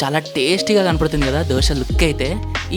చాలా టేస్టీగా కనపడుతుంది కదా దోశ లుక్ అయితే.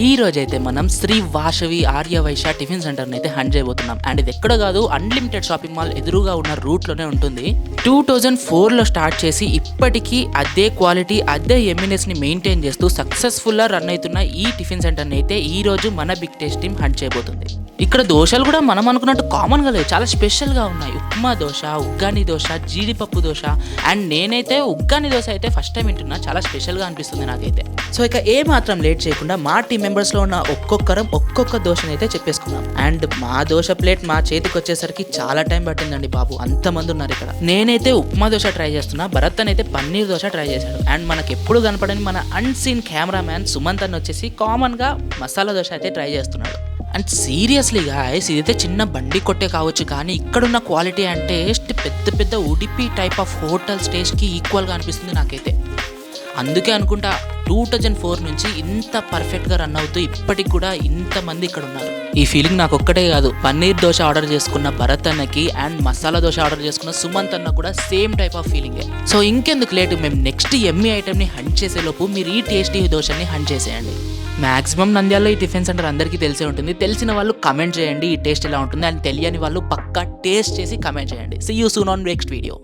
ఈ రోజైతే మనం శ్రీ వాసవి ఆర్య వైశ్య టిఫిన్ సెంటర్ని అయితే హండ్ చేయబోతున్నాం. అండ్ ఇది ఎక్కడ కాదు, అన్లిమిటెడ్ షాపింగ్ మాల్ ఎదురుగా ఉన్న రూట్లోనే ఉంటుంది. 2004లో స్టార్ట్ చేసి ఇప్పటికీ అదే క్వాలిటీ అదే ఎమ్యూనిటీని మెయింటైన్ చేస్తూ సక్సెస్ఫుల్గా రన్ అవుతున్న ఈ టిఫిన్ సెంటర్ని అయితే ఈ రోజు మన బిగ్ టేస్ట్ టీమ్ హండ్ చేయబోతుంది. ఇక్కడ దోశలు కూడా మనం అనుకున్నట్టు కామన్గా లేవు, చాలా స్పెషల్గా ఉన్నాయి. ఉప్మా దోశ, ఉగ్గాని దోశ, జీడిపప్పు దోశ. అండ్ నేనైతే ఉగ్గాని దోశ అయితే ఫస్ట్ టైం వింటున్నా, చాలా స్పెషల్గా అనిపిస్తుంది నాకైతే. సో ఇక ఏ మాత్రం లేట్ చేయకుండా మా టీం మెంబర్స్లో ఉన్న ఒక్కొక్కరం ఒక్కొక్క దోశని అయితే చెప్పేసుకున్నాం. అండ్ మా దోశ ప్లేట్ మా చేతికి వచ్చేసరికి చాలా టైం పట్టిందండి బాబు, అంతమంది ఉన్నారు ఇక్కడ. నేనైతే ఉప్మా దోశ ట్రై చేస్తున్నా, భరత్ అయితే పన్నీర్ దోశ ట్రై చేశాడు. అండ్ మనకి ఎప్పుడు కనపడని మన అన్సీన్ కెమెరామ్యాన్ సుమంత్ అని వచ్చేసి కామన్గా మసాలా దోశ అయితే ట్రై చేస్తున్నాడు. అండ్ సీరియస్లీ గాయ్స్, ఇదైతే చిన్న బండి కొట్టే కావచ్చు, కానీ ఇక్కడున్న క్వాలిటీ అండ్ టేస్ట్ పెద్ద పెద్ద ఉడిపి టైప్ ఆఫ్ హోటల్స్ టేస్ట్కి ఈక్వల్గా అనిపిస్తుంది నాకైతే. అందుకే అనుకుంటా 2004 నుంచి ఇంత పర్ఫెక్ట్గా రన్ అవుతూ ఇప్పటికి కూడా ఇంతమంది ఇక్కడ ఉన్నారు. ఈ ఫీలింగ్ నాకు ఒక్కటే కాదు, పన్నీర్ దోశ ఆర్డర్ చేసుకున్న భరత్ అన్నకి అండ్ మసాలా దోశ ఆర్డర్ చేసుకున్న సుమంత్ అన్న కూడా సేమ్ టైప్ ఆఫ్ ఫీలింగే. సో ఇంకెందుకు లేటు, మేము నెక్స్ట్ ఎమ్మీ ఐటెంని హంట్ చేసేలోపు మీరు ఈ టేస్టీ దోశని హంట్ చేసేయండి. మాక్సిమం నంద్యాలలో ఈ టిఫిన్ సెంటర్ అందరికీ తెలిసే ఉంటుంది. తెలిసిన వాళ్ళు కమెంట్ చేయండి ఈ టేస్ట్ ఎలా ఉంటుంది, అండ్ తెలియని వాళ్ళు పక్కా టేస్ట్ చేసి కమెంట్ చేయండి. See you soon on next video.